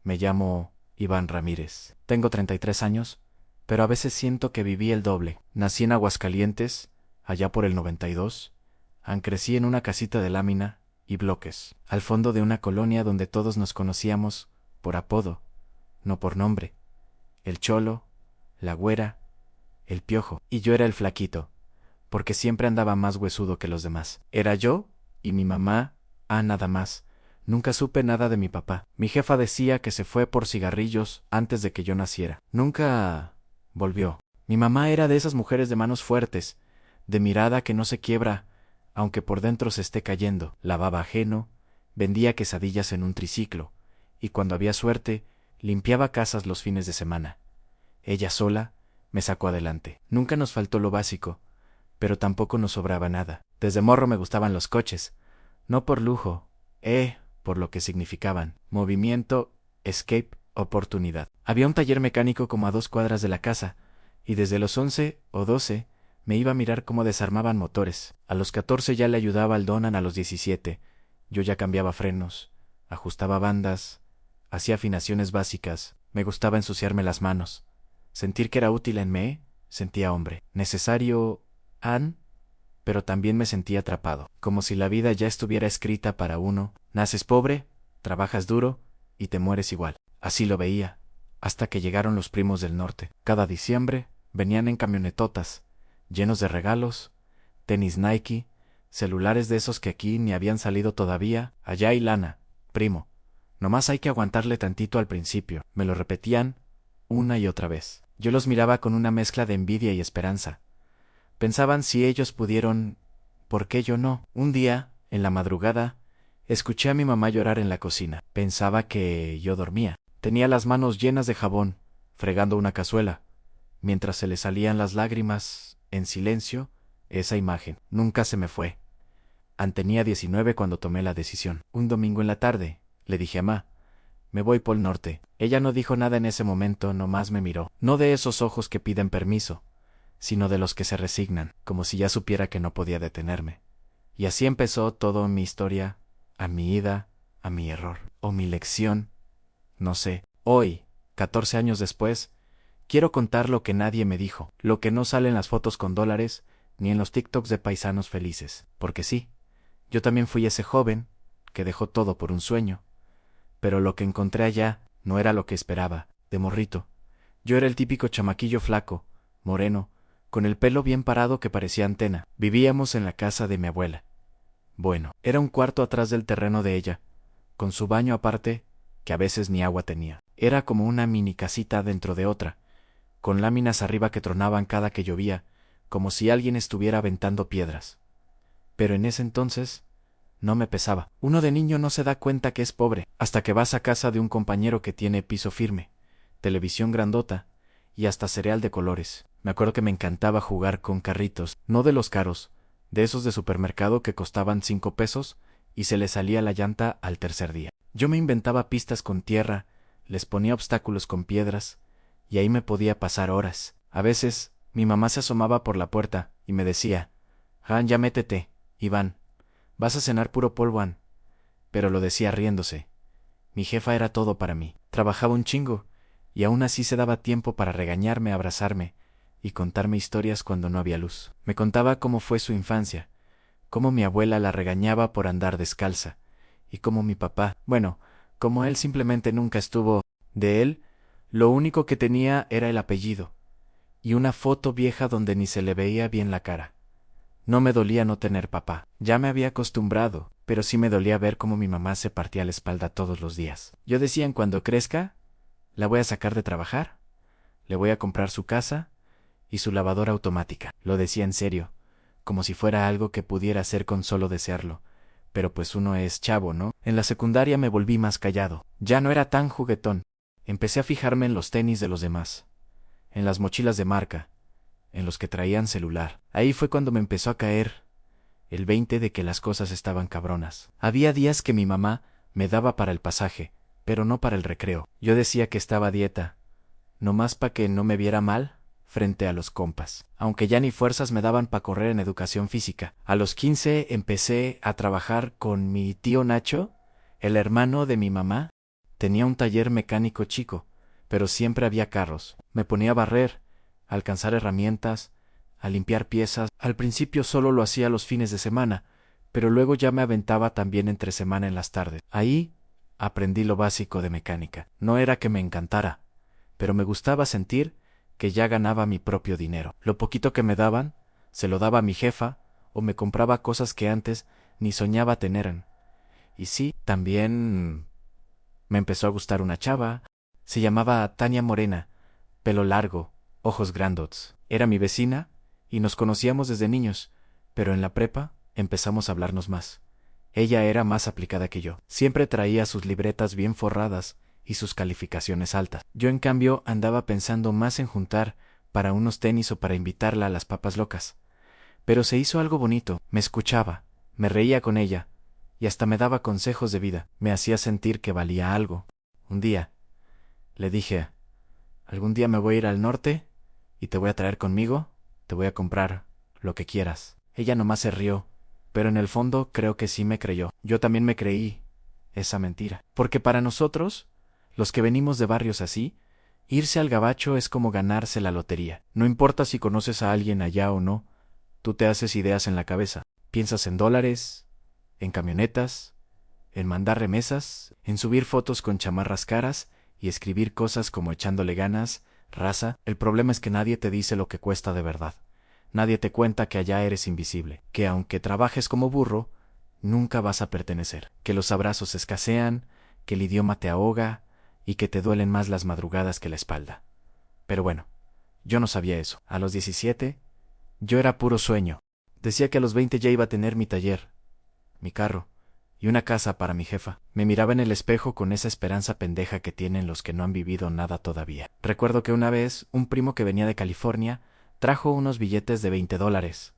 Me llamo Iván Ramírez. Tengo 33 años, pero a veces siento que viví el doble. Nací en Aguascalientes, allá por el 92. Crecí en una casita de lámina y bloques, al fondo de una colonia donde todos nos conocíamos por apodo, no por nombre. El Cholo, la Güera, el Piojo. Y yo era el flaquito, porque siempre andaba más huesudo que los demás. Era yo y mi mamá, nada más. Nunca supe nada de mi papá. Mi jefa decía que se fue por cigarrillos antes de que yo naciera. Nunca volvió. Mi mamá era de esas mujeres de manos fuertes, de mirada que no se quiebra, aunque por dentro se esté cayendo. Lavaba ajeno, vendía quesadillas en un triciclo, y cuando había suerte, limpiaba casas los fines de semana. Ella sola me sacó adelante. Nunca nos faltó lo básico, pero tampoco nos sobraba nada. Desde morro me gustaban los coches, no por lujo, por lo que significaban: movimiento, escape, oportunidad. Había un taller mecánico como a 2 cuadras de la casa, y desde los 11 o 12 me iba a mirar cómo desarmaban motores. A los 14 ya le ayudaba al Donan. A los 17 yo ya cambiaba frenos, ajustaba bandas, hacía afinaciones básicas. Me gustaba ensuciarme las manos. Sentir que era útil sentía hombre. Necesario, pero también me sentía atrapado, como si la vida ya estuviera escrita para uno. Naces pobre, trabajas duro y te mueres igual. Así lo veía, hasta que llegaron los primos del norte. Cada diciembre venían en camionetotas, llenos de regalos, tenis Nike, celulares de esos que aquí ni habían salido todavía. Allá hay lana, primo. Nomás hay que aguantarle tantito al principio. Me lo repetían una y otra vez. Yo los miraba con una mezcla de envidia y esperanza. Pensaban, si ellos pudieron, ¿por qué yo no? Un día, en la madrugada, escuché a mi mamá llorar en la cocina. Pensaba que yo dormía. Tenía las manos llenas de jabón, fregando una cazuela, mientras se le salían las lágrimas, en silencio. Esa imagen nunca se me fue. Tenía 19 cuando tomé la decisión. Un domingo en la tarde, le dije a mamá: me voy pol norte. Ella no dijo nada en ese momento, nomás me miró. No de esos ojos que piden permiso, sino de los que se resignan, como si ya supiera que no podía detenerme. Y así empezó todo: mi historia, a mi ida, a mi error, o mi lección, no sé. Hoy, 14 años después, quiero contar lo que nadie me dijo, lo que no sale en las fotos con dólares, ni en los TikToks de paisanos felices. Porque sí, yo también fui ese joven que dejó todo por un sueño, pero lo que encontré allá no era lo que esperaba. De morrito, yo era el típico chamaquillo flaco, moreno, con el pelo bien parado que parecía antena. Vivíamos en la casa de mi abuela. Bueno, era un cuarto atrás del terreno de ella, con su baño aparte, que a veces ni agua tenía. Era como una mini casita dentro de otra, con láminas arriba que tronaban cada que llovía, como si alguien estuviera aventando piedras. Pero en ese entonces no me pesaba. Uno de niño no se da cuenta que es pobre, hasta que vas a casa de un compañero que tiene piso firme, televisión grandota y hasta cereal de colores. Me acuerdo que me encantaba jugar con carritos, no de los caros, de esos de supermercado que costaban 5 pesos y se les salía la llanta al tercer día. Yo me inventaba pistas con tierra, les ponía obstáculos con piedras, y ahí me podía pasar horas. A veces, mi mamá se asomaba por la puerta y me decía: ya métete, Iván, vas a cenar puro polvo. Pero lo decía riéndose. Mi jefa era todo para mí. Trabajaba un chingo, y aún así se daba tiempo para regañarme, abrazarme y contarme historias cuando no había luz. Me contaba cómo fue su infancia, cómo mi abuela la regañaba por andar descalza, y cómo mi papá, bueno, como él simplemente nunca estuvo. De él, lo único que tenía era el apellido, y una foto vieja donde ni se le veía bien la cara. No me dolía no tener papá. Ya me había acostumbrado, pero sí me dolía ver cómo mi mamá se partía la espalda todos los días. Yo decía: cuando crezca, la voy a sacar de trabajar, le voy a comprar su casa y su lavadora automática. Lo decía en serio, como si fuera algo que pudiera hacer con solo desearlo. Pero pues uno es chavo, ¿no? En la secundaria me volví más callado. Ya no era tan juguetón. Empecé a fijarme en los tenis de los demás, en las mochilas de marca, en los que traían celular. Ahí fue cuando me empezó a caer el 20 de que las cosas estaban cabronas. Había días que mi mamá me daba para el pasaje, pero no para el recreo. Yo decía que estaba a dieta, nomás pa' que no me viera mal frente a los compas, aunque ya ni fuerzas me daban pa' correr en educación física. A los 15 empecé a trabajar con mi tío Nacho, el hermano de mi mamá, Tenía un taller mecánico chico, pero siempre había carros. Me ponía a barrer, a alcanzar herramientas, a limpiar piezas. Al principio solo lo hacía los fines de semana, pero luego ya me aventaba también entre semana en las tardes. Ahí aprendí lo básico de mecánica. No era que me encantara, pero me gustaba sentir que ya ganaba mi propio dinero. Lo poquito que me daban, se lo daba a mi jefa, o me compraba cosas que antes ni soñaba tener. Y sí, también me empezó a gustar una chava. Se llamaba Tania Morena, pelo largo, ojos grandots. Era mi vecina y nos conocíamos desde niños, pero en la prepa empezamos a hablarnos más. Ella era más aplicada que yo. Siempre traía sus libretas bien forradas y sus calificaciones altas. Yo, en cambio, andaba pensando más en juntar para unos tenis o para invitarla a las papas locas. Pero se hizo algo bonito. Me escuchaba, me reía con ella, y hasta me daba consejos de vida. Me hacía sentir que valía algo. Un día le dije: algún día me voy a ir al norte y te voy a traer conmigo, te voy a comprar lo que quieras. Ella nomás se rió, pero en el fondo creo que sí me creyó. Yo también me creí esa mentira. Porque para nosotros, los que venimos de barrios así, irse al gabacho es como ganarse la lotería. No importa si conoces a alguien allá o no, tú te haces ideas en la cabeza. Piensas en dólares, en camionetas, en mandar remesas, en subir fotos con chamarras caras y escribir cosas como echándole ganas, raza. El problema es que nadie te dice lo que cuesta de verdad. Nadie te cuenta que allá eres invisible, que aunque trabajes como burro, nunca vas a pertenecer, que los abrazos escasean, que el idioma te ahoga y que te duelen más las madrugadas que la espalda. Pero bueno, yo no sabía eso. A los 17, yo era puro sueño. Decía que a los 20 ya iba a tener mi taller, mi carro y una casa para mi jefa. Me miraba en el espejo con esa esperanza pendeja que tienen los que no han vivido nada todavía. Recuerdo que una vez un primo que venía de California trajo unos billetes de $20.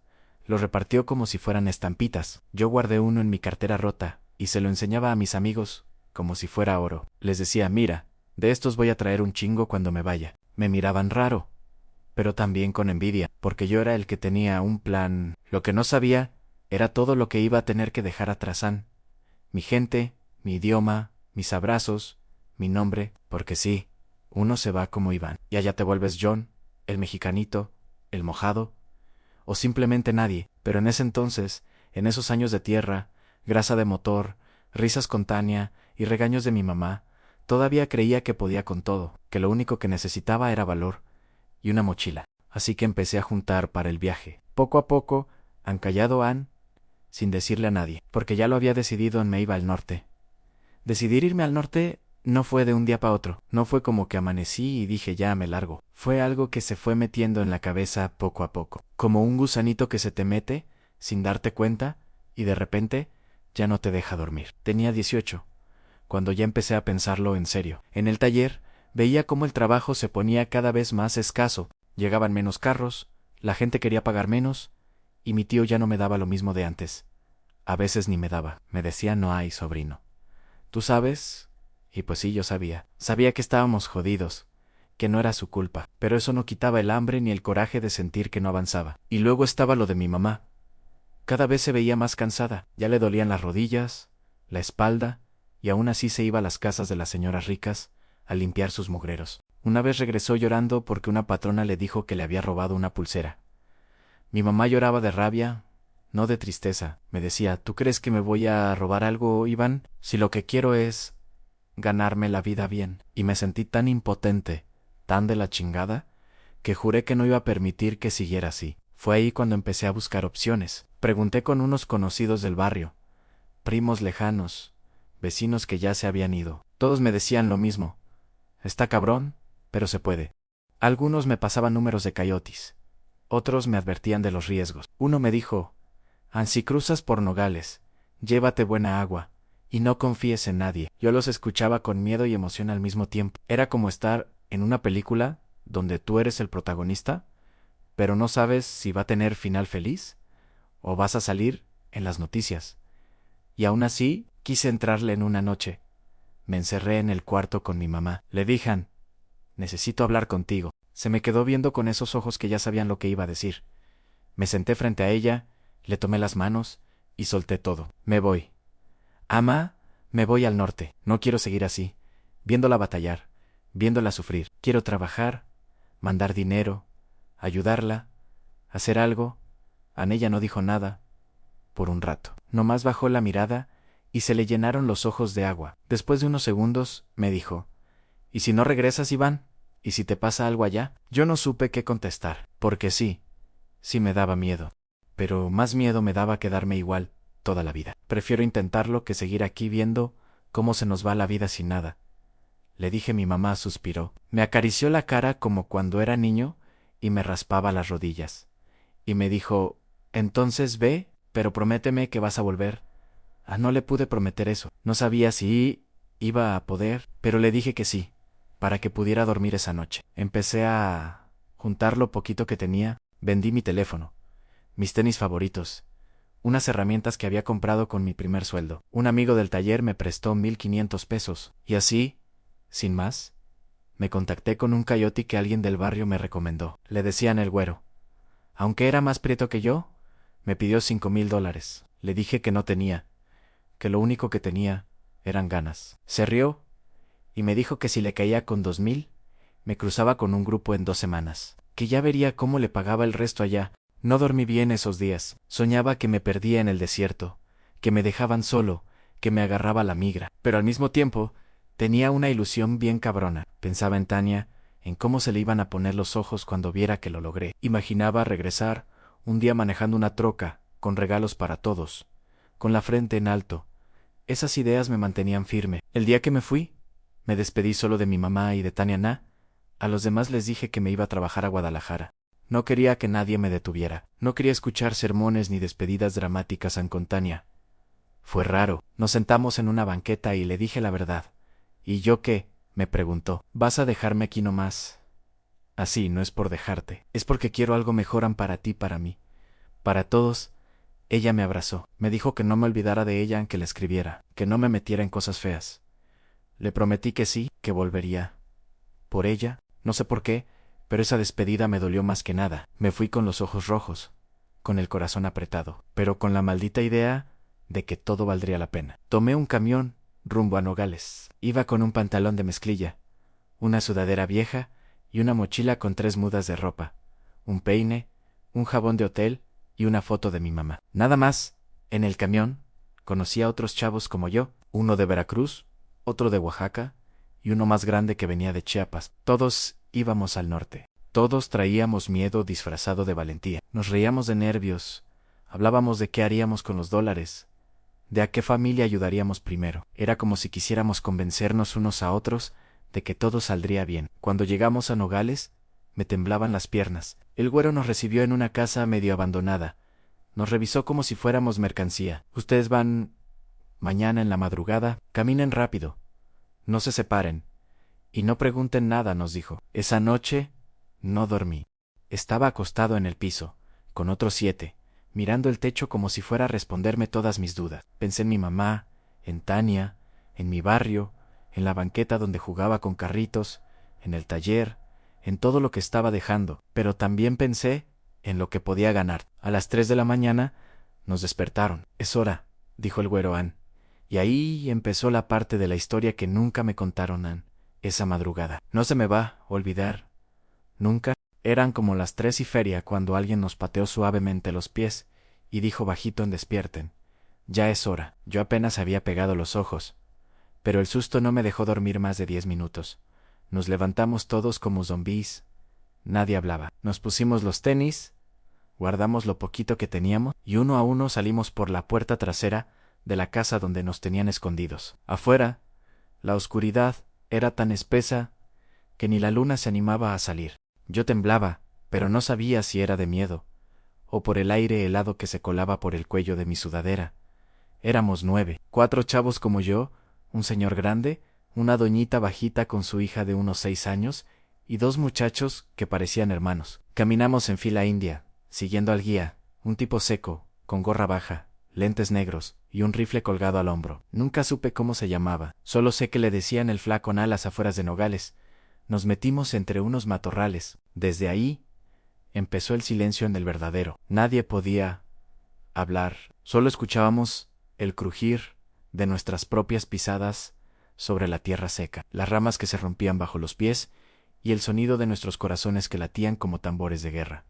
Los repartió como si fueran estampitas. Yo guardé uno en mi cartera rota y se lo enseñaba a mis amigos como si fuera oro. Les decía: mira, de estos voy a traer un chingo cuando me vaya. Me miraban raro, pero también con envidia, porque yo era el que tenía un plan. Lo que no sabía era todo lo que iba a tener que dejar atrás. Mi gente, mi idioma, mis abrazos, mi nombre, porque sí, uno se va como Iván, y allá te vuelves John, el mexicanito, el mojado, o simplemente nadie. Pero en ese entonces, en esos años de tierra, grasa de motor, risas con Tania y regaños de mi mamá, todavía creía que podía con todo, que lo único que necesitaba era valor y una mochila. Así que empecé a juntar para el viaje. Poco a poco, ancallado sin decirle a nadie, porque ya lo había decidido, me iba al norte. Decidir irme al norte no fue de un día para otro, no fue como que amanecí y dije ya me largo. Fue algo que se fue metiendo en la cabeza poco a poco, como un gusanito que se te mete sin darte cuenta y de repente ya no te deja dormir. Tenía 18, cuando ya empecé a pensarlo en serio. En el taller veía cómo el trabajo se ponía cada vez más escaso, llegaban menos carros, la gente quería pagar menos, y mi tío ya no me daba lo mismo de antes. A veces ni me daba, me decía: no hay, sobrino. ¿Tú sabes? Y pues sí, yo sabía. Sabía que estábamos jodidos, que no era su culpa, pero eso no quitaba el hambre ni el coraje de sentir que no avanzaba. Y luego estaba lo de mi mamá. Cada vez se veía más cansada, ya le dolían las rodillas, la espalda, y aún así se iba a las casas de las señoras ricas a limpiar sus mugreros. Una vez regresó llorando porque una patrona le dijo que le había robado una pulsera. Mi mamá lloraba de rabia, no de tristeza. Me decía: ¿tú crees que me voy a robar algo, Iván? Si lo que quiero es ganarme la vida bien. Y me sentí tan impotente, tan de la chingada, que juré que no iba a permitir que siguiera así. Fue ahí cuando empecé a buscar opciones. Pregunté con unos conocidos del barrio, primos lejanos, vecinos que ya se habían ido. Todos me decían lo mismo: está cabrón, pero se puede. Algunos me pasaban números de coyotes. Otros me advertían de los riesgos. Uno me dijo: si cruzas por Nogales, llévate buena agua, y no confíes en nadie. Yo los escuchaba con miedo y emoción al mismo tiempo. Era como estar en una película donde tú eres el protagonista, pero no sabes si va a tener final feliz o vas a salir en las noticias. Y aún así, quise entrarle en una noche. Me encerré en el cuarto con mi mamá. Le dije: necesito hablar contigo. Se me quedó viendo con esos ojos que ya sabían lo que iba a decir. Me senté frente a ella, le tomé las manos y solté todo. Me voy. Ama, me voy al norte. No quiero seguir así. viéndola batallar, viéndola sufrir. Quiero trabajar, mandar dinero, ayudarla, hacer algo. Anella no dijo nada, por un rato. Nomás bajó la mirada y se le llenaron los ojos de agua. Después de unos segundos, me dijo, ¿y si no regresas, Iván? ¿Y si te pasa algo allá? Yo no supe qué contestar, porque sí me daba miedo. Pero más miedo me daba quedarme igual toda la vida. Prefiero intentarlo que seguir aquí viendo cómo se nos va la vida sin nada. Le dije. Mi mamá suspiró. Me acarició la cara como cuando era niño y me raspaba las rodillas. Y me dijo, entonces ve, pero prométeme que vas a volver. No le pude prometer eso. No sabía si iba a poder, pero le dije que sí, para que pudiera dormir esa noche. Empecé a juntar lo poquito que tenía. Vendí mi teléfono, mis tenis favoritos, unas herramientas que había comprado con mi primer sueldo. Un amigo del taller me prestó 1,500 pesos, y así, sin más, me contacté con un coyote que alguien del barrio me recomendó. Le decían el Güero. Aunque era más prieto que yo, me pidió $5,000. Le dije que no tenía, que lo único que tenía eran ganas. Se rió y me dijo que si le caía con 2,000, me cruzaba con un grupo en 2 semanas, que ya vería cómo le pagaba el resto allá. No dormí bien esos días. Soñaba que me perdía en el desierto, que me dejaban solo, que me agarraba la migra. Pero al mismo tiempo, tenía una ilusión bien cabrona. Pensaba en Tania, en cómo se le iban a poner los ojos cuando viera que lo logré. Imaginaba regresar, un día manejando una troca, con regalos para todos, con la frente en alto. Esas ideas me mantenían firme. El día que me fui, me despedí solo de mi mamá y de Tania Na. A los demás les dije que me iba a trabajar a Guadalajara. No quería que nadie me detuviera. No quería escuchar sermones ni despedidas dramáticas con Tania. Fue raro. Nos sentamos en una banqueta y le dije la verdad. ¿Y yo qué? Me preguntó. ¿Vas a dejarme aquí nomás? Así, no es por dejarte. Es porque quiero algo mejor para ti, para mí. Para todos. Ella me abrazó. Me dijo que no me olvidara de ella aunque le escribiera, que no me metiera en cosas feas. Le prometí que sí, que volvería. Por ella, no sé por qué, pero esa despedida me dolió más que nada. Me fui con los ojos rojos, con el corazón apretado, pero con la maldita idea de que todo valdría la pena. Tomé un camión rumbo a Nogales. Iba con un pantalón de mezclilla, una sudadera vieja y una mochila con 3 mudas de ropa, un peine, un jabón de hotel y una foto de mi mamá. Nada más. En el camión conocí a otros chavos como yo, uno de Veracruz, otro de Oaxaca y uno más grande que venía de Chiapas. Todos íbamos al norte. Todos traíamos miedo disfrazado de valentía. Nos reíamos de nervios. Hablábamos de qué haríamos con los dólares, de a qué familia ayudaríamos primero. Era como si quisiéramos convencernos unos a otros de que todo saldría bien. Cuando llegamos a Nogales, me temblaban las piernas. El Güero nos recibió en una casa medio abandonada. Nos revisó como si fuéramos mercancía. Ustedes van mañana en la madrugada. Caminen rápido. No se separen. Y no pregunten nada, nos dijo. Esa noche no dormí. Estaba acostado en el piso, con otros 7, mirando el techo como si fuera a responderme todas mis dudas. Pensé en mi mamá, en Tania, en mi barrio, en la banqueta donde jugaba con carritos, en el taller, en todo lo que estaba dejando, pero también pensé en lo que podía ganar. A las 3 de la mañana nos despertaron. Es hora, dijo el Güero Ann. Y ahí empezó la parte de la historia que nunca me contaron, Ann. Esa madrugada. No se me va a olvidar. Nunca. Eran como las 3 y feria cuando alguien nos pateó suavemente los pies y dijo bajito en despierten. Ya es hora. Yo apenas había pegado los ojos, pero el susto no me dejó dormir más de 10 minutos. Nos levantamos todos como zombis. Nadie hablaba. Nos pusimos los tenis, guardamos lo poquito que teníamos y uno a uno salimos por la puerta trasera de la casa donde nos tenían escondidos. Afuera, la oscuridad era tan espesa que ni la luna se animaba a salir. Yo temblaba, pero no sabía si era de miedo o por el aire helado que se colaba por el cuello de mi sudadera. Éramos 9, 4 chavos como yo, un señor grande, una doñita bajita con su hija de unos 6 años y 2 muchachos que parecían hermanos. Caminamos en fila india, siguiendo al guía, un tipo seco, con gorra baja, lentes negros y un rifle colgado al hombro. Nunca supe cómo se llamaba, solo sé que le decían el Flaco a las afueras de Nogales. Nos metimos entre unos matorrales. Desde ahí empezó el silencio en el verdadero. Nadie podía hablar, solo escuchábamos el crujir de nuestras propias pisadas sobre la tierra seca, las ramas que se rompían bajo los pies y el sonido de nuestros corazones que latían como tambores de guerra.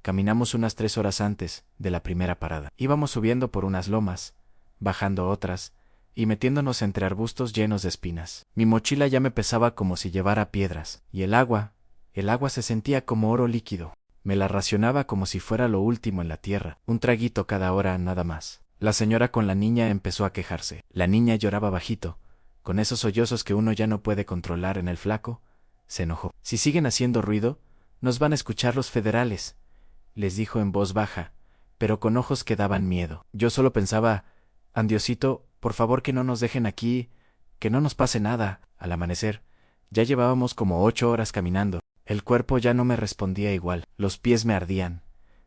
Caminamos unas 3 horas antes de la primera parada. Íbamos subiendo por unas lomas, bajando otras, y metiéndonos entre arbustos llenos de espinas. Mi mochila ya me pesaba como si llevara piedras, y el agua se sentía como oro líquido. Me la racionaba como si fuera lo último en la tierra, un traguito cada hora nada más. La señora con la niña empezó a quejarse. La niña lloraba bajito, con esos sollozos que uno ya no puede controlar en el flaco. Se enojó. Si siguen haciendo ruido, nos van a escuchar los federales, les dijo en voz baja, pero con ojos que daban miedo. Yo solo pensaba, Andiosito, por favor que no nos dejen aquí, que no nos pase nada. Al amanecer, ya llevábamos como 8 horas caminando. El cuerpo ya no me respondía igual, los pies me ardían,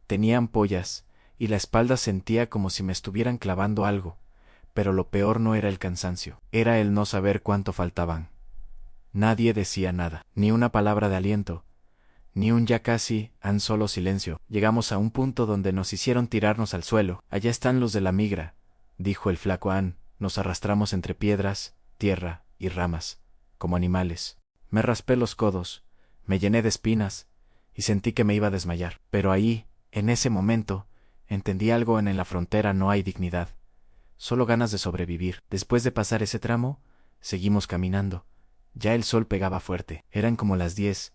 tenía ampollas, y la espalda sentía como si me estuvieran clavando algo, pero lo peor no era el cansancio, era el no saber cuánto faltaban. Nadie decía nada, ni una palabra de aliento, ni un ya casi, tan solo silencio. Llegamos a un punto donde nos hicieron tirarnos al suelo. Allá están los de la migra, dijo el flaco An. Nos arrastramos entre piedras, tierra y ramas, como animales. Me raspé los codos, me llené de espinas, y sentí que me iba a desmayar. Pero ahí, en ese momento, entendí algo. En la frontera no hay dignidad, solo ganas de sobrevivir. Después de pasar ese tramo, seguimos caminando. Ya el sol pegaba fuerte, eran como las 10,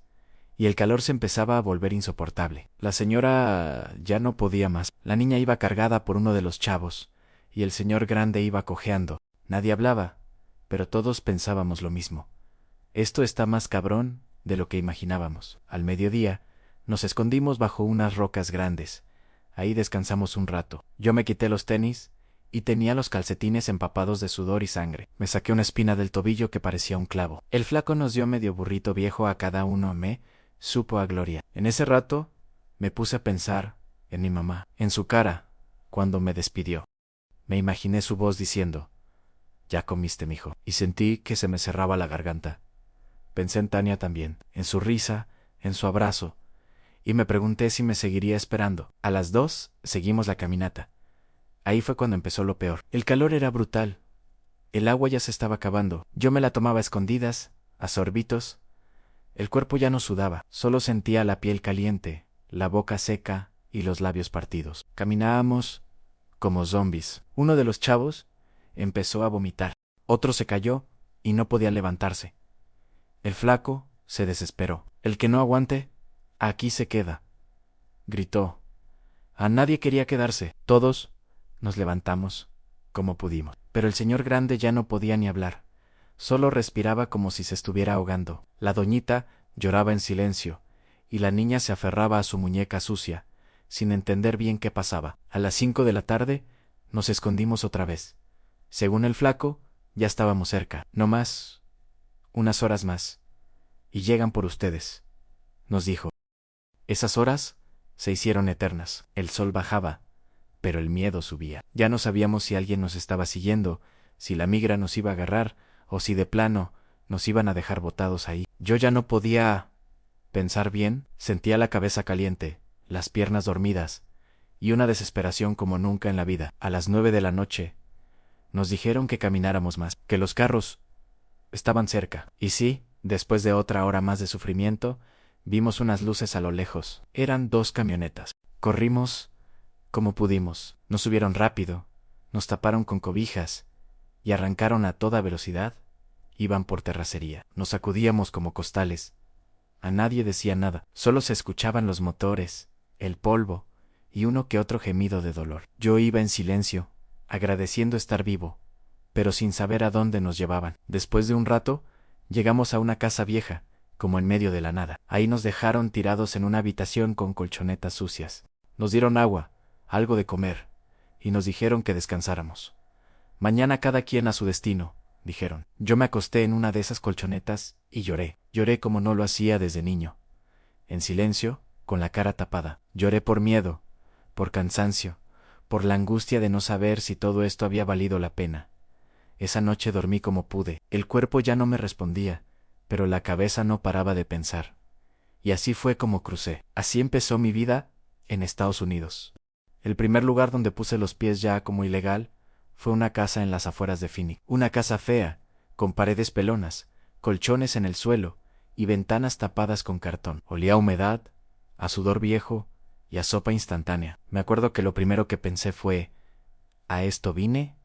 y el calor se empezaba a volver insoportable. La señora ya no podía más. La niña iba cargada por uno de los chavos, y el señor grande iba cojeando. Nadie hablaba, pero todos pensábamos lo mismo. Esto está más cabrón de lo que imaginábamos. Al mediodía, nos escondimos bajo unas rocas grandes. Ahí descansamos un rato. Yo me quité los tenis y tenía los calcetines empapados de sudor y sangre. Me saqué una espina del tobillo que parecía un clavo. El flaco nos dio medio burrito viejo a cada uno. Me supo a gloria. En ese rato, me puse a pensar en mi mamá, en su cara, cuando me despidió. Me imaginé su voz diciendo, «Ya comiste, mijo», y sentí que se me cerraba la garganta. Pensé en Tania también, en su risa, en su abrazo, y me pregunté si me seguiría esperando. A las 2 seguimos la caminata. Ahí fue cuando empezó lo peor. El calor era brutal. El agua ya se estaba acabando. Yo me la tomaba a escondidas, a sorbitos. El cuerpo ya no sudaba, solo sentía la piel caliente, la boca seca y los labios partidos. Caminábamos como zombies. Uno de los chavos empezó a vomitar. Otro se cayó y no podía levantarse. El flaco se desesperó. «El que no aguante, aquí se queda», gritó. A nadie quería quedarse. Todos nos levantamos como pudimos. Pero el señor grande ya no podía ni hablar. Solo respiraba como si se estuviera ahogando. La doñita lloraba en silencio, y la niña se aferraba a su muñeca sucia, sin entender bien qué pasaba. A las 5 de la tarde nos escondimos otra vez. Según el flaco, ya estábamos cerca. No más, unas horas más, y llegan por ustedes, nos dijo. Esas horas se hicieron eternas. El sol bajaba, pero el miedo subía. Ya no sabíamos si alguien nos estaba siguiendo, si la migra nos iba a agarrar, o si de plano nos iban a dejar botados ahí. Yo ya no podía pensar bien, sentía la cabeza caliente, las piernas dormidas, y una desesperación como nunca en la vida. A las 9 de la noche, nos dijeron que camináramos más, que los carros estaban cerca. Y sí, después de otra hora más de sufrimiento, vimos unas luces a lo lejos. Eran 2 camionetas. Corrimos como pudimos. Nos subieron rápido, nos taparon con cobijas y arrancaron a toda velocidad. Iban por terracería. Nos sacudíamos como costales. A nadie decía nada. Solo se escuchaban los motores, el polvo y uno que otro gemido de dolor. Yo iba en silencio, agradeciendo estar vivo, pero sin saber a dónde nos llevaban. Después de un rato, llegamos a una casa vieja, como en medio de la nada. Ahí nos dejaron tirados en una habitación con colchonetas sucias. Nos dieron agua, algo de comer, y nos dijeron que descansáramos. Mañana cada quien a su destino, dijeron. Yo me acosté en una de esas colchonetas y lloré. Lloré como no lo hacía desde niño. En silencio, con la cara tapada. Lloré por miedo, por cansancio, por la angustia de no saber si todo esto había valido la pena. Esa noche dormí como pude. El cuerpo ya no me respondía, pero la cabeza no paraba de pensar. Y así fue como crucé. Así empezó mi vida en Estados Unidos. El primer lugar donde puse los pies ya como ilegal fue una casa en las afueras de Phoenix. Una casa fea, con paredes pelonas, colchones en el suelo y ventanas tapadas con cartón. Olía a humedad, a sudor viejo y a sopa instantánea. Me acuerdo que lo primero que pensé fue, ¿a esto vine?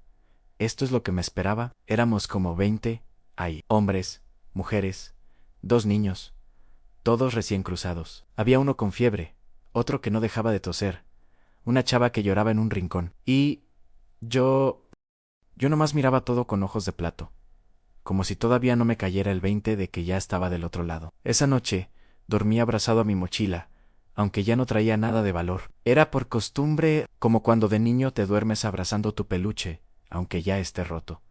¿Esto es lo que me esperaba? Éramos como 20, ahí, hombres, mujeres, 2 niños, todos recién cruzados. Había uno con fiebre, otro que no dejaba de toser, una chava que lloraba en un rincón. Y yo nomás miraba todo con ojos de plato, como si todavía no me cayera el 20 de que ya estaba del otro lado. Esa noche dormí abrazado a mi mochila, aunque ya no traía nada de valor. Era por costumbre, como cuando de niño te duermes abrazando tu peluche, aunque ya esté roto.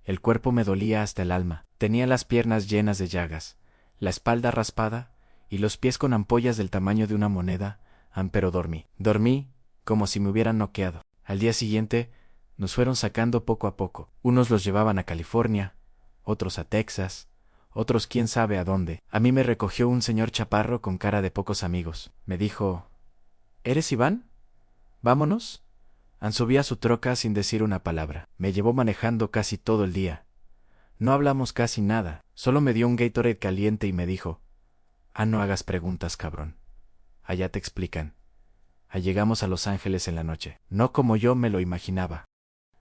El cuerpo me dolía hasta el alma. Tenía las piernas llenas de llagas, la espalda raspada y los pies con ampollas del tamaño de una moneda, pero dormí. Dormí como si me hubieran noqueado. Al día siguiente nos fueron sacando poco a poco. Unos los llevaban a California, otros a Texas, otros quién sabe a dónde. A mí me recogió un señor chaparro con cara de pocos amigos. Me dijo, ¿eres Iván? ¿Vámonos? Subí a su troca sin decir una palabra. Me llevó manejando casi todo el día. No hablamos casi nada. Solo me dio un Gatorade caliente y me dijo, no hagas preguntas, cabrón. Allá te explican. Llegamos a Los Ángeles en la noche. No como yo me lo imaginaba.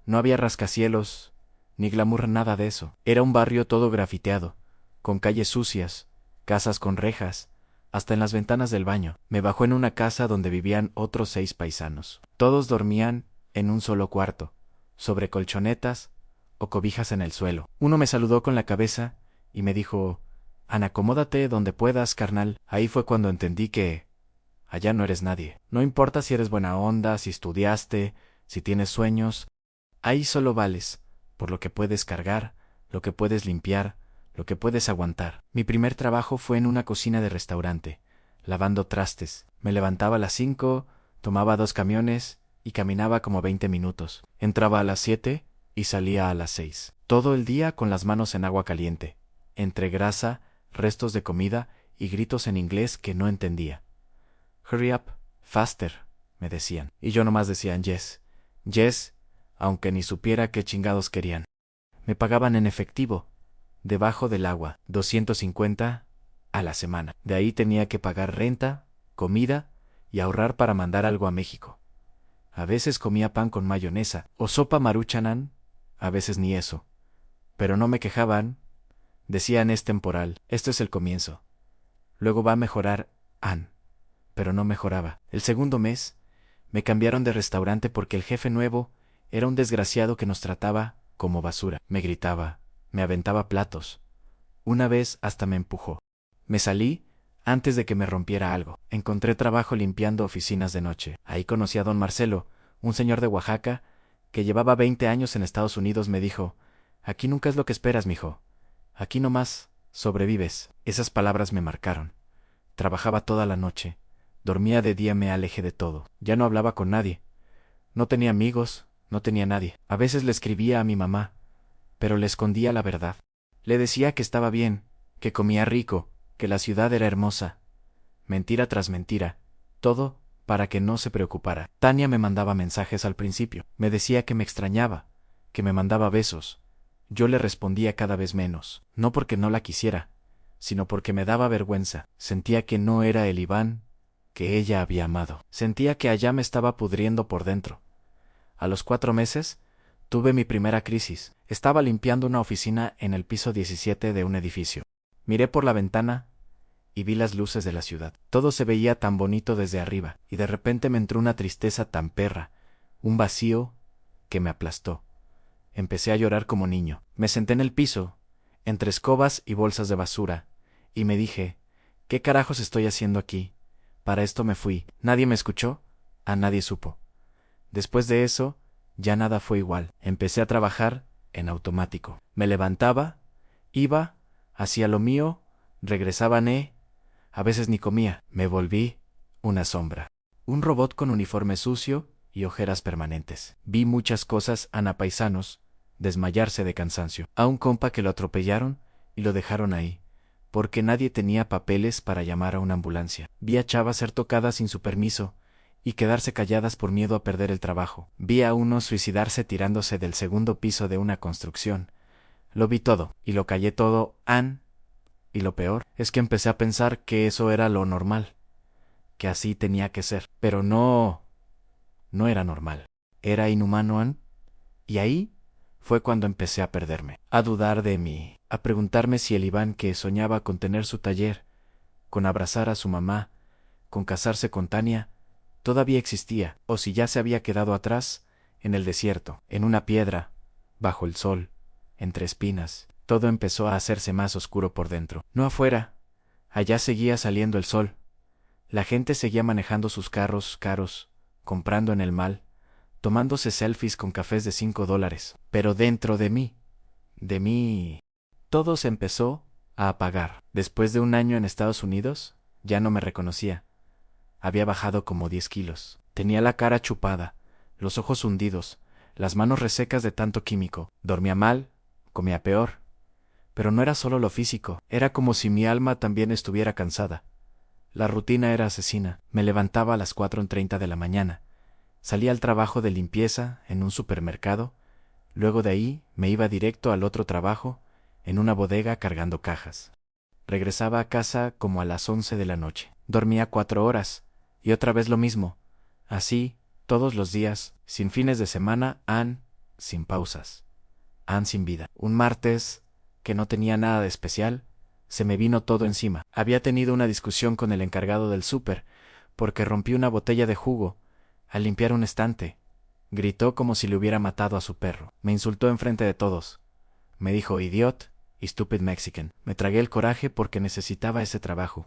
No había rascacielos, ni glamour, nada de eso. Era un barrio todo grafiteado, con calles sucias, casas con rejas, hasta en las ventanas del baño. Me bajó en una casa donde vivían otros 6 paisanos. Todos dormían en un solo cuarto, sobre colchonetas o cobijas en el suelo. Uno me saludó con la cabeza y me dijo, acomódate donde puedas, carnal. Ahí fue cuando entendí que allá no eres nadie. No importa si eres buena onda, si estudiaste, si tienes sueños. Ahí solo vales por lo que puedes cargar, lo que puedes limpiar, lo que puedes aguantar. Mi primer trabajo fue en una cocina de restaurante, lavando trastes. Me levantaba a las 5, tomaba 2 camiones y caminaba como 20 minutos. Entraba a las 7 y salía a las 6. Todo el día con las manos en agua caliente, entre grasa, restos de comida y gritos en inglés que no entendía. Hurry up, faster, me decían. Y yo nomás decía yes, yes, aunque ni supiera qué chingados querían. Me pagaban en efectivo, debajo del agua, 250 a la semana. De ahí tenía que pagar renta, comida y ahorrar para mandar algo a México. A veces comía pan con mayonesa o sopa maruchanán, a veces ni eso. Pero no me quejaban. Decían, es temporal, esto es el comienzo. Luego va a mejorar, pero no mejoraba. El segundo mes me cambiaron de restaurante porque el jefe nuevo era un desgraciado que nos trataba como basura. Me gritaba, me aventaba platos. Una vez hasta me empujó. Me salí antes de que me rompiera algo. Encontré trabajo limpiando oficinas de noche. Ahí conocí a don Marcelo, un señor de Oaxaca, que llevaba 20 años en Estados Unidos. Me dijo, aquí nunca es lo que esperas, mijo. Aquí nomás sobrevives. Esas palabras me marcaron. Trabajaba toda la noche. Dormía de día, me alejé de todo. Ya no hablaba con nadie. No tenía amigos, no tenía nadie. A veces le escribía a mi mamá, pero le escondía la verdad. Le decía que estaba bien, que comía rico, que la ciudad era hermosa. Mentira tras mentira, todo para que no se preocupara. Tania me mandaba mensajes al principio. Me decía que me extrañaba, que me mandaba besos. Yo le respondía cada vez menos, no porque no la quisiera, sino porque me daba vergüenza. Sentía que no era el Iván que ella había amado. Sentía que allá me estaba pudriendo por dentro. A los 4 meses, tuve mi primera crisis. Estaba limpiando una oficina en el piso 17 de un edificio. Miré por la ventana y vi las luces de la ciudad. Todo se veía tan bonito desde arriba, y de repente me entró una tristeza tan perra, un vacío que me aplastó. Empecé a llorar como niño. Me senté en el piso, entre escobas y bolsas de basura, y me dije, ¿qué carajos estoy haciendo aquí? Para esto me fui. Nadie me escuchó, nadie supo. Después de eso, ya nada fue igual. Empecé a trabajar en automático. Me levantaba, iba, hacía lo mío, regresaba, a veces ni comía. Me volví una sombra. Un robot con uniforme sucio y ojeras permanentes. Vi muchas cosas, paisanos desmayarse de cansancio. A un compa que lo atropellaron y lo dejaron ahí, porque nadie tenía papeles para llamar a una ambulancia. Vi a chavas ser tocadas sin su permiso y quedarse calladas por miedo a perder el trabajo. Vi a uno suicidarse tirándose del segundo piso de una construcción, Lo vi todo, y lo callé todo, Ann, y lo peor es que empecé a pensar que eso era lo normal, que así tenía que ser. Pero no era normal. Era inhumano, Ann, y ahí fue cuando empecé a perderme, a dudar de mí, a preguntarme si el Iván que soñaba con tener su taller, con abrazar a su mamá, con casarse con Tania, todavía existía, o si ya se había quedado atrás, en el desierto, en una piedra, bajo el sol, entre espinas. Todo empezó a hacerse más oscuro por dentro. No afuera, allá seguía saliendo el sol. La gente seguía manejando sus carros caros, comprando en el mal, tomándose selfies con cafés de $5. Pero dentro de mí, todo se empezó a apagar. Después de un año en Estados Unidos, ya no me reconocía. Había bajado como 10 kilos. Tenía la cara chupada, los ojos hundidos, las manos resecas de tanto químico. Dormía mal, comía peor. Pero no era solo lo físico, era como si mi alma también estuviera cansada. La rutina era asesina. Me levantaba a las 4:30 de la mañana. Salía al trabajo de limpieza en un supermercado. Luego de ahí me iba directo al otro trabajo, en una bodega cargando cajas. Regresaba a casa como a las 11 de la noche. Dormía 4 horas, y otra vez lo mismo. Así, todos los días, sin fines de semana, sin pausas, sin vida. Un martes, que no tenía nada de especial, se me vino todo encima. Había tenido una discusión con el encargado del súper, porque rompí una botella de jugo al limpiar un estante. Gritó como si le hubiera matado a su perro. Me insultó enfrente de todos. Me dijo idiot y stupid Mexican. Me tragué el coraje porque necesitaba ese trabajo.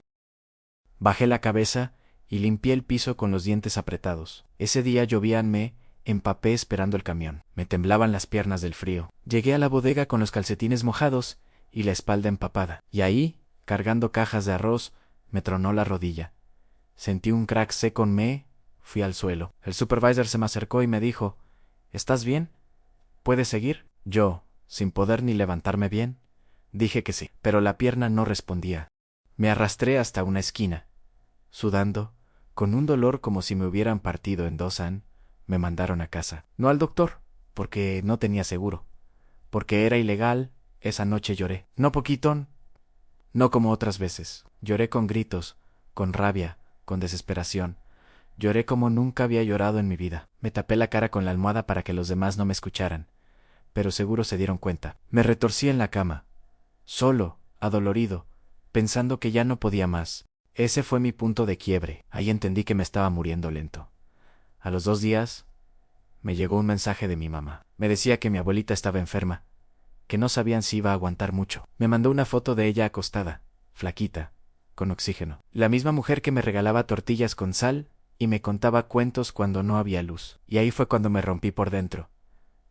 Bajé la cabeza y limpié el piso con los dientes apretados. Ese día llovía, me empapé esperando el camión. Me temblaban las piernas del frío. Llegué a la bodega con los calcetines mojados y la espalda empapada. Y ahí, cargando cajas de arroz, me tronó la rodilla. Sentí un crack seco, fui al suelo. El supervisor se me acercó y me dijo, ¿estás bien? ¿Puedes seguir? Yo, sin poder ni levantarme bien, dije que sí, pero la pierna no respondía. Me arrastré hasta una esquina. Sudando, con un dolor como si me hubieran partido en dos, me mandaron a casa. No al doctor, porque no tenía seguro. Porque era ilegal, esa noche lloré. No poquitón, no como otras veces. Lloré con gritos, con rabia, con desesperación. Lloré como nunca había llorado en mi vida. Me tapé la cara con la almohada para que los demás no me escucharan, pero seguro se dieron cuenta. Me retorcí en la cama, solo, adolorido, pensando que ya no podía más. Ese fue mi punto de quiebre. Ahí entendí que me estaba muriendo lento. A los 2 días, me llegó un mensaje de mi mamá. Me decía que mi abuelita estaba enferma, que no sabían si iba a aguantar mucho. Me mandó una foto de ella acostada, flaquita, con oxígeno. La misma mujer que me regalaba tortillas con sal y me contaba cuentos cuando no había luz. Y ahí fue cuando me rompí por dentro.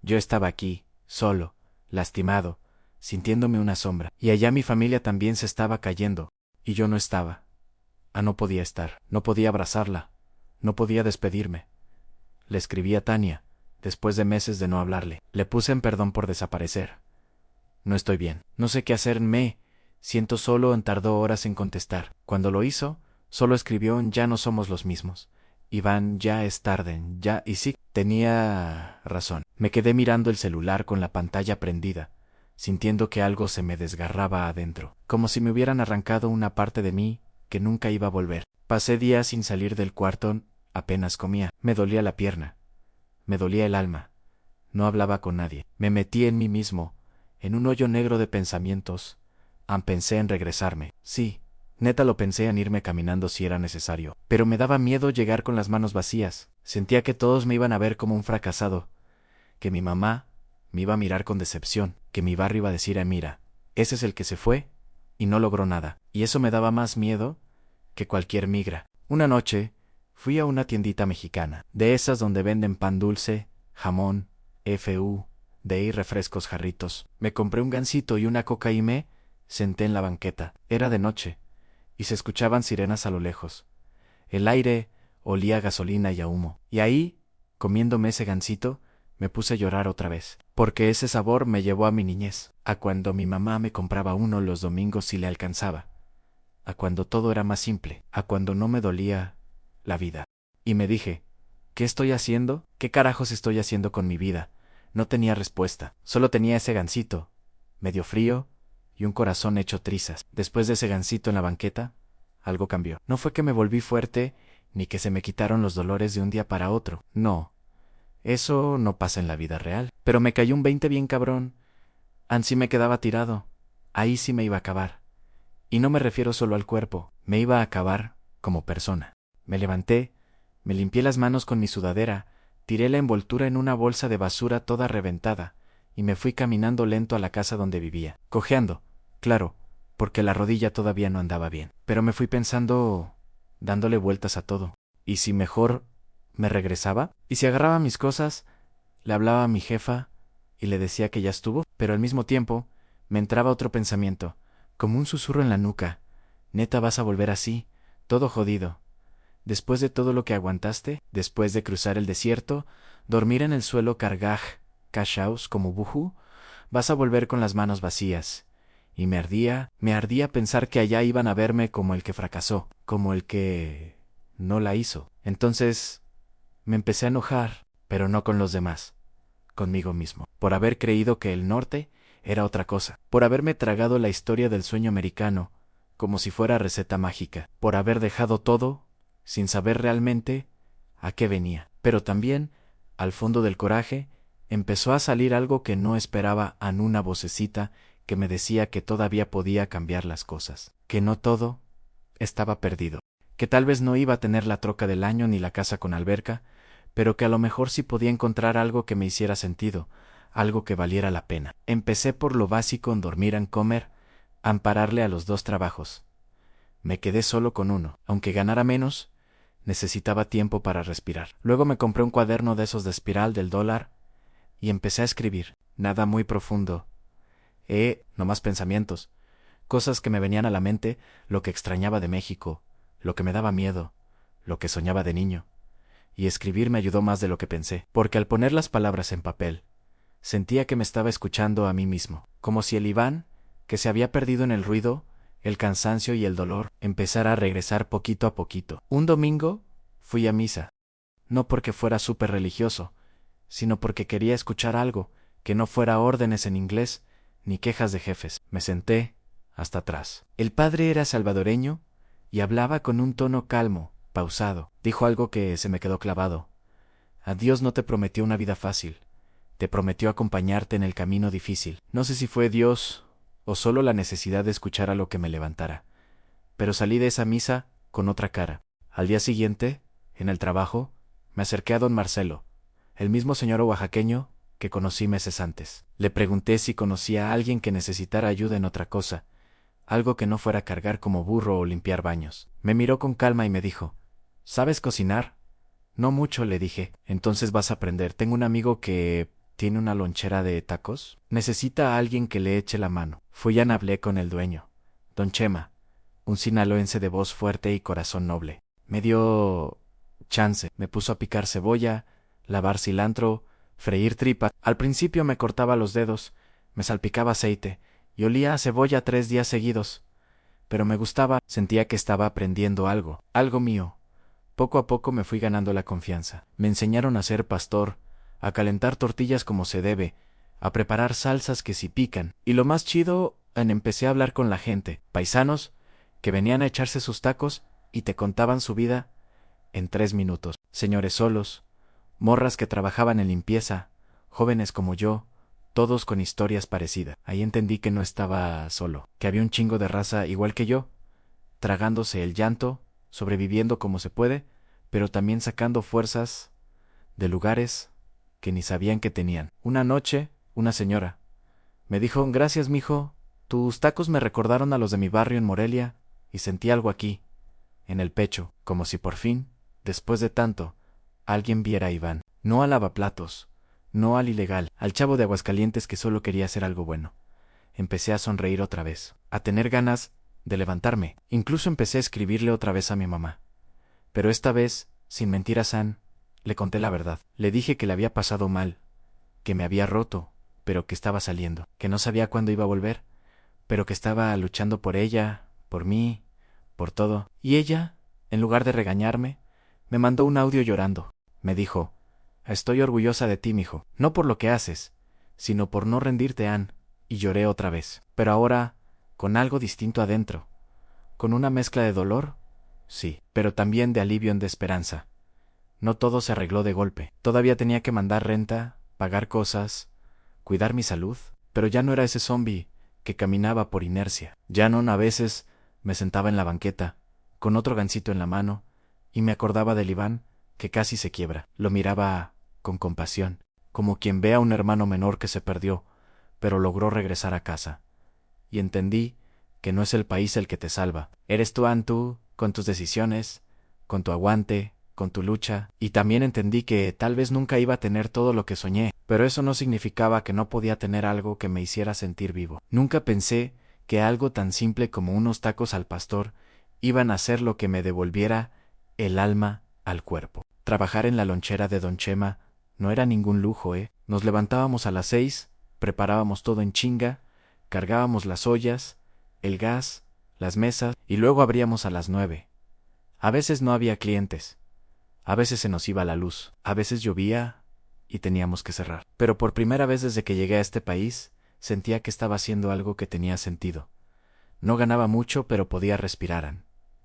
Yo estaba aquí, solo, lastimado, sintiéndome una sombra. Y allá mi familia también se estaba cayendo, y yo no estaba. No podía estar, no podía abrazarla, no podía despedirme. Le escribí a Tania, después de meses de no hablarle. Le puse en perdón por desaparecer. No estoy bien, no sé qué hacer, me siento solo. Tardó horas en contestar. Cuando lo hizo, solo escribió ya no somos los mismos. Iván, ya es tarde, ya, y sí, tenía razón. Me quedé mirando el celular con la pantalla prendida, sintiendo que algo se me desgarraba adentro, como si me hubieran arrancado una parte de mí que nunca iba a volver. Pasé días sin salir del cuarto, apenas comía. Me dolía la pierna, me dolía el alma. No hablaba con nadie. Me metí en mí mismo, en un hoyo negro de pensamientos. Pensé en regresarme. Sí, neta lo pensé en irme caminando si era necesario. Pero me daba miedo llegar con las manos vacías. Sentía que todos me iban a ver como un fracasado, que mi mamá me iba a mirar con decepción, que mi barrio iba a decir, mira, ese es el que se fue y no logró nada. Y eso me daba más miedo que cualquier migra. Una noche fui a una tiendita mexicana, de esas donde venden pan dulce, jamón, de ahí refrescos, jarritos. Me compré un gansito y una coca y me senté en la banqueta. Era de noche, y se escuchaban sirenas a lo lejos. El aire olía a gasolina y a humo. Y ahí, comiéndome ese gansito, me puse a llorar otra vez, porque ese sabor me llevó a mi niñez, a cuando mi mamá me compraba uno los domingos si le alcanzaba, a cuando todo era más simple, a cuando no me dolía la vida. Y me dije, ¿qué estoy haciendo? ¿Qué carajos estoy haciendo con mi vida? No tenía respuesta, solo tenía ese gansito. medio frío y un corazón hecho trizas. Después de ese gansito en la banqueta, algo cambió. No fue que me volví fuerte, ni que se me quitaron los dolores de un día para otro. No, eso no pasa en la vida real. Pero me cayó un 20 bien cabrón. Ansí me quedaba tirado. Ahí sí me iba a acabar. Y no me refiero solo al cuerpo, me iba a acabar como persona. Me levanté, me limpié las manos con mi sudadera, tiré la envoltura en una bolsa de basura toda reventada, y me fui caminando lento a la casa donde vivía, cojeando, claro, porque la rodilla todavía no andaba bien. Pero me fui pensando, dándole vueltas a todo. ¿Y si mejor me regresaba? ¿Y si agarraba mis cosas, le hablaba a mi jefa y le decía que ya estuvo? Pero al mismo tiempo me entraba otro pensamiento, como un susurro en la nuca. Neta, vas a volver así, todo jodido. Después de todo lo que aguantaste, después de cruzar el desierto, dormir en el suelo cargaj, cachaos como buju, vas a volver con las manos vacías. Y me ardía pensar que allá iban a verme como el que fracasó, como el que no la hizo. Entonces me empecé a enojar, pero no con los demás, conmigo mismo, por haber creído que el norte era otra cosa, por haberme tragado la historia del sueño americano, como si fuera receta mágica, por haber dejado todo, sin saber realmente a qué venía. Pero también, al fondo del coraje, empezó a salir algo que no esperaba, en una vocecita que me decía que todavía podía cambiar las cosas, que no todo estaba perdido, que tal vez no iba a tener la troca del año ni la casa con alberca, pero que a lo mejor sí podía encontrar algo que me hiciera sentido, algo que valiera la pena. Empecé por lo básico en dormir, en comer, ampararle a los 2 trabajos. Me quedé solo con uno. Aunque ganara menos, necesitaba tiempo para respirar. Luego me compré un cuaderno de esos de espiral del dólar y empecé a escribir. Nada muy profundo. Nomás pensamientos. Cosas que me venían a la mente, lo que extrañaba de México, lo que me daba miedo, lo que soñaba de niño. Y escribir me ayudó más de lo que pensé, porque al poner las palabras en papel, sentía que me estaba escuchando a mí mismo, como si el Iván, que se había perdido en el ruido, el cansancio y el dolor, empezara a regresar poquito a poquito. Un domingo fui a misa, no porque fuera súper religioso, sino porque quería escuchar algo que no fuera órdenes en inglés ni quejas de jefes. Me senté hasta atrás. El padre era salvadoreño y hablaba con un tono calmo, pausado. Dijo algo que se me quedó clavado. A Dios no te prometió una vida fácil, te prometió acompañarte en el camino difícil. No sé si fue Dios o solo la necesidad de escuchar a lo que me levantara, pero salí de esa misa con otra cara. Al día siguiente, en el trabajo, me acerqué a don Marcelo, el mismo señor oaxaqueño que conocí meses antes. Le pregunté si conocía a alguien que necesitara ayuda en otra cosa, algo que no fuera cargar como burro o limpiar baños. Me miró con calma y me dijo, ¿sabes cocinar? No mucho, le dije. Entonces vas a aprender. Tengo un amigo que tiene una lonchera de tacos. Necesita a alguien que le eche la mano. Fui y hablé con el dueño, don Chema, un sinaloense de voz fuerte y corazón noble. Me dio chance. Me puso a picar cebolla, lavar cilantro, freír tripas. Al principio me cortaba los dedos, me salpicaba aceite y olía a cebolla 3 días seguidos. Pero me gustaba, sentía que estaba aprendiendo algo, algo mío. Poco a poco me fui ganando la confianza. Me enseñaron a ser pastor, a calentar tortillas como se debe, a preparar salsas que sí pican. Y lo más chido, empecé a hablar con la gente, paisanos, que venían a echarse sus tacos y te contaban su vida en 3 minutos. Señores solos, morras que trabajaban en limpieza, jóvenes como yo, todos con historias parecidas. Ahí entendí que no estaba solo, que había un chingo de raza igual que yo, tragándose el llanto, sobreviviendo como se puede, pero también sacando fuerzas de lugares que ni sabían que tenían. Una noche, una señora me dijo, gracias, mijo, tus tacos me recordaron a los de mi barrio en Morelia, y sentí algo aquí, en el pecho, como si por fin, después de tanto, alguien viera a Iván, no al lavaplatos, no al ilegal, al chavo de Aguascalientes que solo quería hacer algo bueno. Empecé a sonreír otra vez, a tener ganas de levantarme. Incluso empecé a escribirle otra vez a mi mamá. Pero esta vez, sin mentir a San, le conté la verdad. Le dije que le había pasado mal, que me había roto, pero que estaba saliendo, que no sabía cuándo iba a volver, pero que estaba luchando por ella, por mí, por todo. Y ella, en lugar de regañarme, me mandó un audio llorando. Me dijo, estoy orgullosa de ti, mijo, no por lo que haces, sino por no rendirte, Ann. y lloré otra vez, pero ahora con algo distinto adentro, con una mezcla de dolor, sí, pero también de alivio y de esperanza. No todo se arregló de golpe. Todavía tenía que mandar renta, pagar cosas, cuidar mi salud, pero ya no era ese zombi que caminaba por inercia. Ya no, a veces me sentaba en la banqueta, con otro gansito en la mano, y me acordaba del Iván, que casi se quiebra. Lo miraba con compasión, como quien ve a un hermano menor que se perdió, pero logró regresar a casa. Y entendí que no es el país el que te salva. Eres tú, con tus decisiones, con tu aguante, con tu lucha, y también entendí que tal vez nunca iba a tener todo lo que soñé, pero eso no significaba que no podía tener algo que me hiciera sentir vivo. Nunca pensé que algo tan simple como unos tacos al pastor iban a ser lo que me devolviera el alma al cuerpo. Trabajar en la lonchera de Don Chema no era ningún lujo, ¿eh? Nos levantábamos a las 6, preparábamos todo en chinga, cargábamos las ollas, el gas, las mesas, y luego abríamos a las 9. A veces no había clientes. A veces se nos iba la luz, a veces llovía y teníamos que cerrar. Pero por primera vez desde que llegué a este país, sentía que estaba haciendo algo que tenía sentido. No ganaba mucho, pero podía respirar.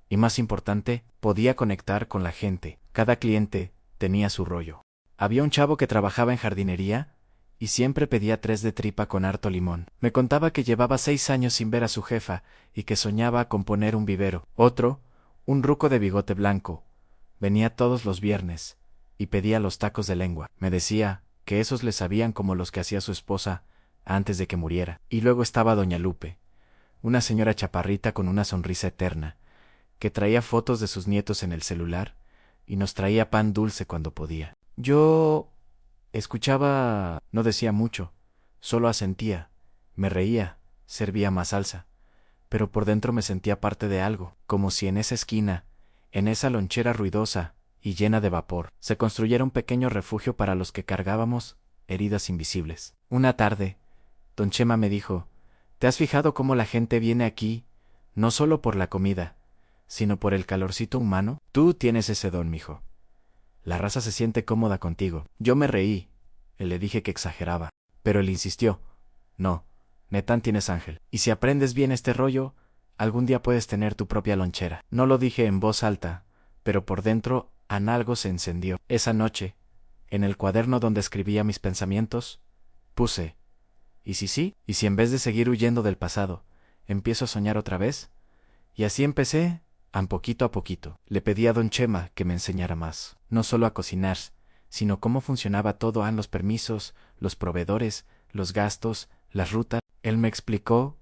Y más importante, podía conectar con la gente. Cada cliente tenía su rollo. Había un chavo que trabajaba en jardinería y siempre pedía 3 de tripa con harto limón. Me contaba que llevaba 6 años sin ver a su jefa y que soñaba con poner un vivero. Otro, un ruco de bigote blanco, venía todos los viernes y pedía los tacos de lengua. Me decía que esos le sabían como los que hacía su esposa antes de que muriera. Y luego estaba doña Lupe, una señora chaparrita con una sonrisa eterna, que traía fotos de sus nietos en el celular y nos traía pan dulce cuando podía. Yo escuchaba, no decía mucho, solo asentía, me reía, servía más salsa, pero por dentro me sentía parte de algo, como si en esa esquina, en esa lonchera ruidosa y llena de vapor, se construyera un pequeño refugio para los que cargábamos heridas invisibles. Una tarde, don Chema me dijo: ¿te has fijado cómo la gente viene aquí, no solo por la comida, sino por el calorcito humano? Tú tienes ese don, mijo. La raza se siente cómoda contigo. Yo me reí, y le dije que exageraba, pero él insistió: no, netán tienes ángel. Y si aprendes bien este rollo, algún día puedes tener tu propia lonchera. No lo dije en voz alta, pero por dentro algo se encendió. Esa noche, en el cuaderno donde escribía mis pensamientos, puse: ¿y si sí? ¿Y si en vez de seguir huyendo del pasado, empiezo a soñar otra vez? Y así empecé, poquito a poquito. Le pedí a don Chema que me enseñara más, no solo a cocinar, sino cómo funcionaba todo, los permisos, los proveedores, los gastos, las rutas. Él me explicó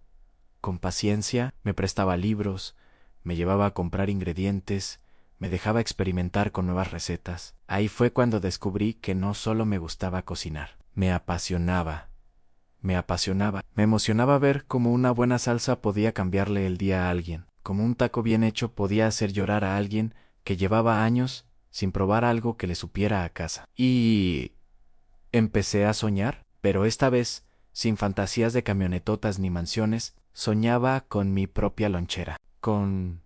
con paciencia, me prestaba libros, me llevaba a comprar ingredientes, me dejaba experimentar con nuevas recetas. Ahí fue cuando descubrí que no solo me gustaba cocinar, me apasionaba. Me emocionaba ver cómo una buena salsa podía cambiarle el día a alguien, como un taco bien hecho podía hacer llorar a alguien que llevaba años sin probar algo que le supiera a casa. Y empecé a soñar, pero esta vez, sin fantasías de camionetotas ni mansiones, soñaba con mi propia lonchera, con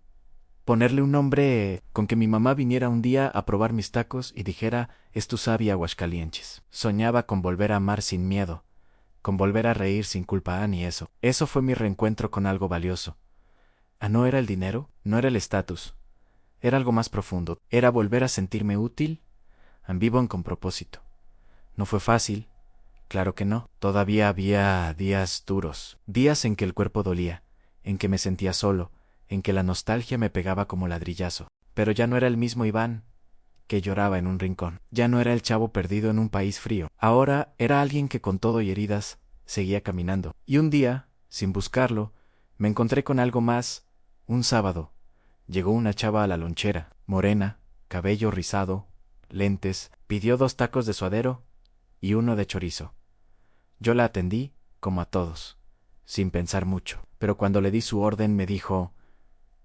ponerle un nombre, con que mi mamá viniera un día a probar mis tacos y dijera: es tu sabia Aguascalientes. Soñaba con volver a amar sin miedo, con volver a reír sin culpa, ni eso. Eso fue mi reencuentro con algo valioso. No era el dinero, no era el estatus, era algo más profundo. Era volver a sentirme útil, vivo con propósito. No fue fácil, claro que no. Todavía había días duros, días en que el cuerpo dolía, en que me sentía solo, en que la nostalgia me pegaba como ladrillazo. Pero ya no era el mismo Iván que lloraba en un rincón. Ya no era el chavo perdido en un país frío. Ahora era alguien que con todo y heridas seguía caminando. Y un día, sin buscarlo, me encontré con algo más. Un sábado, llegó una chava a la lonchera, morena, cabello rizado, lentes, pidió 2 tacos de suadero y uno de chorizo. Yo la atendí, como a todos, sin pensar mucho. Pero cuando le di su orden me dijo: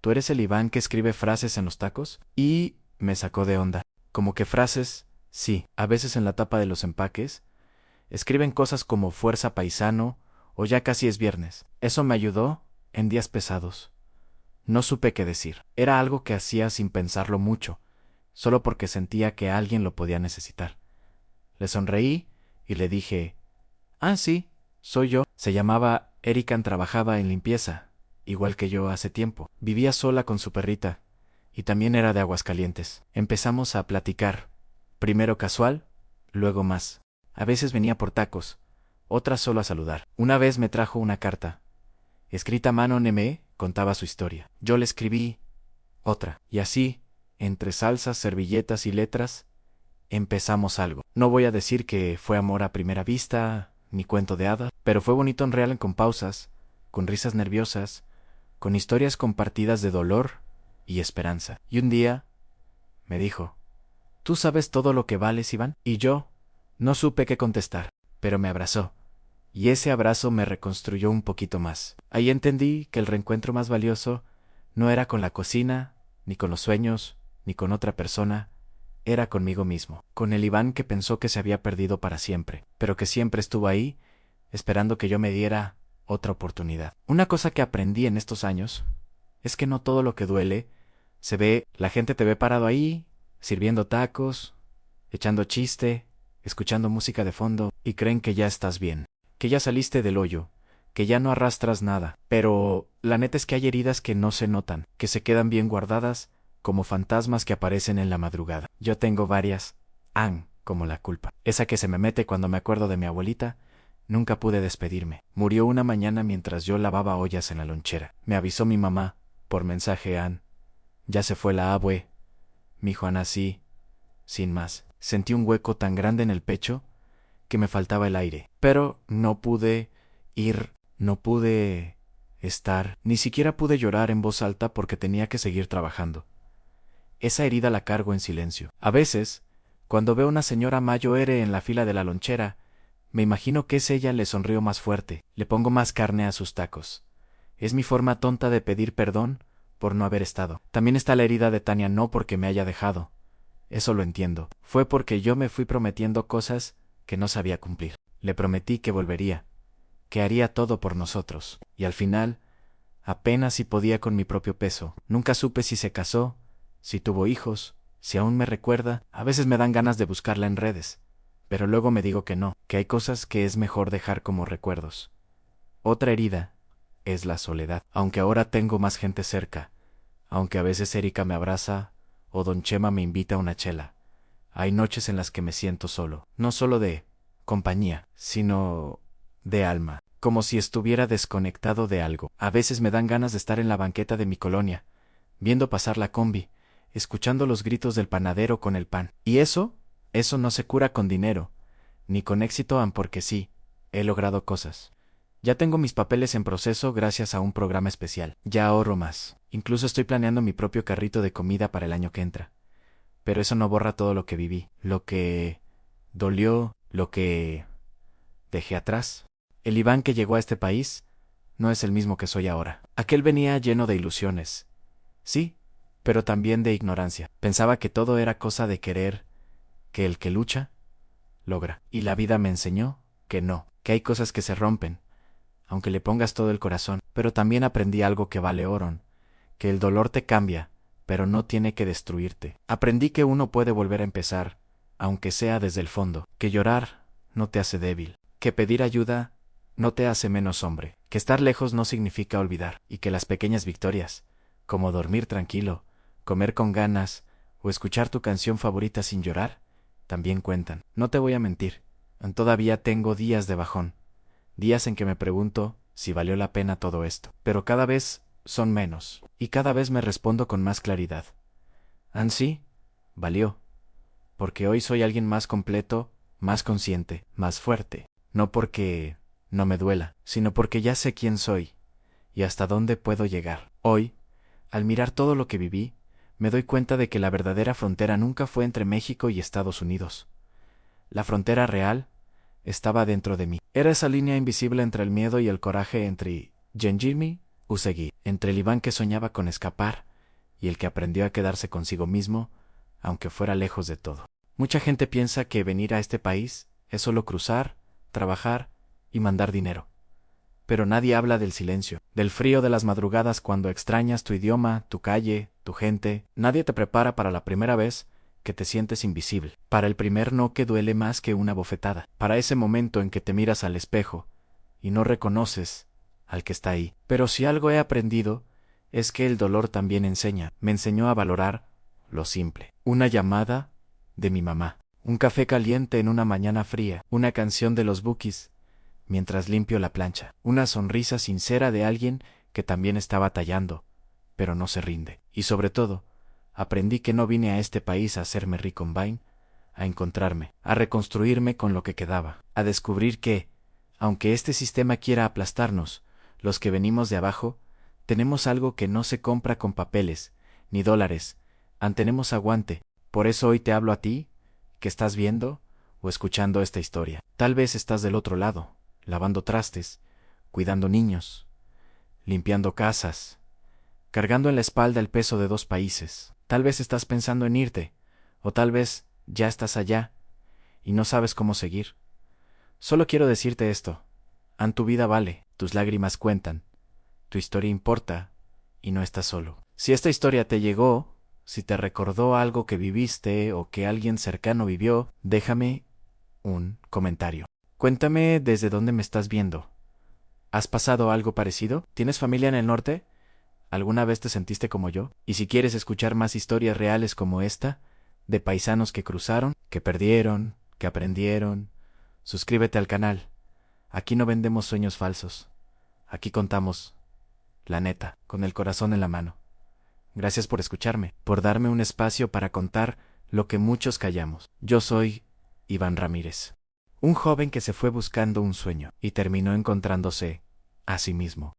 ¿tú eres el Iván que escribe frases en los tacos? Y me sacó de onda. Como que frases, sí, a veces en la tapa de los empaques escriben cosas como fuerza paisano o ya casi es viernes. Eso me ayudó en días pesados. No supe qué decir. Era algo que hacía sin pensarlo mucho, solo porque sentía que alguien lo podía necesitar. Le sonreí y le dije: sí, soy yo. Se llamaba Erican, trabajaba en limpieza, igual que yo hace tiempo. Vivía sola con su perrita, y también era de Aguascalientes. Empezamos a platicar, primero casual, luego más. A veces venía por tacos, otras solo a saludar. Una vez me trajo una carta, escrita a mano. Me contaba su historia. Yo le escribí otra, y así, entre salsas, servilletas y letras, empezamos algo. No voy a decir que fue amor a primera vista, ni cuento de hadas, pero fue bonito en real, con pausas, con risas nerviosas, con historias compartidas de dolor y esperanza. Y un día me dijo: ¿tú sabes todo lo que vales, Iván? Y yo no supe qué contestar, pero me abrazó, y ese abrazo me reconstruyó un poquito más. Ahí entendí que el reencuentro más valioso no era con la cocina, ni con los sueños, ni con otra persona, era conmigo mismo, con el Iván que pensó que se había perdido para siempre, pero que siempre estuvo ahí, esperando que yo me diera otra oportunidad. Una cosa que aprendí en estos años es que no todo lo que duele se ve. La gente te ve parado ahí, sirviendo tacos, echando chiste, escuchando música de fondo, y creen que ya estás bien, que ya saliste del hoyo, que ya no arrastras nada. Pero la neta es que hay heridas que no se notan, que se quedan bien guardadas, como fantasmas que aparecen en la madrugada. Yo tengo varias, como la culpa, esa que se me mete cuando me acuerdo de mi abuelita. Nunca pude despedirme. Murió una mañana mientras yo lavaba ollas en la lonchera. Me avisó mi mamá, por mensaje: ya se fue la abue. Mi Juana, así, sin más. Sentí un hueco tan grande en el pecho que me faltaba el aire. Pero no pude ir, no pude estar, ni siquiera pude llorar en voz alta porque tenía que seguir trabajando. Esa herida la cargo en silencio. A veces, cuando veo a una señora mayor en la fila de la lonchera, me imagino que es ella. Le sonrío más fuerte, le pongo más carne a sus tacos. Es mi forma tonta de pedir perdón por no haber estado. También está la herida de Tania, no porque me haya dejado. Eso lo entiendo. Fue porque yo me fui prometiendo cosas que no sabía cumplir. Le prometí que volvería, que haría todo por nosotros. Y al final, apenas si podía con mi propio peso. Nunca supe si se casó, si tuvo hijos, si aún me recuerda. A veces me dan ganas de buscarla en redes, pero luego me digo que no, que hay cosas que es mejor dejar como recuerdos. Otra herida es la soledad. Aunque ahora tengo más gente cerca, aunque a veces Erika me abraza o Don Chema me invita a una chela, hay noches en las que me siento solo. No solo de compañía, sino de alma, como si estuviera desconectado de algo. A veces me dan ganas de estar en la banqueta de mi colonia, viendo pasar la combi, escuchando los gritos del panadero con el pan. Y eso no se cura con dinero, ni con éxito, porque sí, he logrado cosas. Ya tengo mis papeles en proceso gracias a un programa especial. Ya ahorro más. Incluso estoy planeando mi propio carrito de comida para el año que entra. Pero eso no borra todo lo que viví, lo que dolió, lo que dejé atrás. El Iván que llegó a este país no es el mismo que soy ahora. Aquel venía lleno de ilusiones, sí, pero también de ignorancia. Pensaba que todo era cosa de querer, que el que lucha, logra. Y la vida me enseñó que no, que hay cosas que se rompen, aunque le pongas todo el corazón. Pero también aprendí algo que vale oro, que el dolor te cambia, pero no tiene que destruirte. Aprendí que uno puede volver a empezar, aunque sea desde el fondo, que llorar no te hace débil, que pedir ayuda no te hace menos hombre, que estar lejos no significa olvidar, y que las pequeñas victorias, como dormir tranquilo, comer con ganas o escuchar tu canción favorita sin llorar, también cuentan. No te voy a mentir, todavía tengo días de bajón, días en que me pregunto si valió la pena todo esto, pero cada vez son menos, y cada vez me respondo con más claridad. Sí, valió, porque hoy soy alguien más completo, más consciente, más fuerte, no porque no me duela, sino porque ya sé quién soy y hasta dónde puedo llegar. Hoy, al mirar todo lo que viví, me doy cuenta de que la verdadera frontera nunca fue entre México y Estados Unidos. La frontera real estaba dentro de mí. Era esa línea invisible entre el miedo y el coraje, entre Genjimi Usegi, entre el Iván que soñaba con escapar y el que aprendió a quedarse consigo mismo, aunque fuera lejos de todo. Mucha gente piensa que venir a este país es solo cruzar, trabajar y mandar dinero. Pero nadie habla del silencio, del frío de las madrugadas cuando extrañas tu idioma, tu calle, tu gente. Nadie te prepara para la primera vez que te sientes invisible, para el primer no que duele más que una bofetada, para ese momento en que te miras al espejo y no reconoces al que está ahí. Pero si algo he aprendido, es que el dolor también enseña. Me enseñó a valorar lo simple. Una llamada de mi mamá, un café caliente en una mañana fría, una canción de los Bukis mientras limpio la plancha, una sonrisa sincera de alguien que también está batallando, pero no se rinde. Y sobre todo, aprendí que no vine a este país a hacerme rico en Vine, a encontrarme, a reconstruirme con lo que quedaba, a descubrir que, aunque este sistema quiera aplastarnos, los que venimos de abajo, tenemos algo que no se compra con papeles, ni dólares, tenemos aguante. Por eso hoy te hablo a ti, que estás viendo o escuchando esta historia. Tal vez estás del otro lado, lavando trastes, cuidando niños, limpiando casas, cargando en la espalda el peso de 2 países. Tal vez estás pensando en irte, o tal vez ya estás allá y no sabes cómo seguir. Solo quiero decirte esto: tu vida vale, tus lágrimas cuentan, tu historia importa y no estás solo. Si esta historia te llegó, si te recordó algo que viviste o que alguien cercano vivió, déjame un comentario. Cuéntame desde dónde me estás viendo. ¿Has pasado algo parecido? ¿Tienes familia en el norte? ¿Alguna vez te sentiste como yo? Y si quieres escuchar más historias reales como esta, de paisanos que cruzaron, que perdieron, que aprendieron, suscríbete al canal. Aquí no vendemos sueños falsos. Aquí contamos la neta, con el corazón en la mano. Gracias por escucharme, por darme un espacio para contar lo que muchos callamos. Yo soy Iván Ramírez, un joven que se fue buscando un sueño y terminó encontrándose a sí mismo.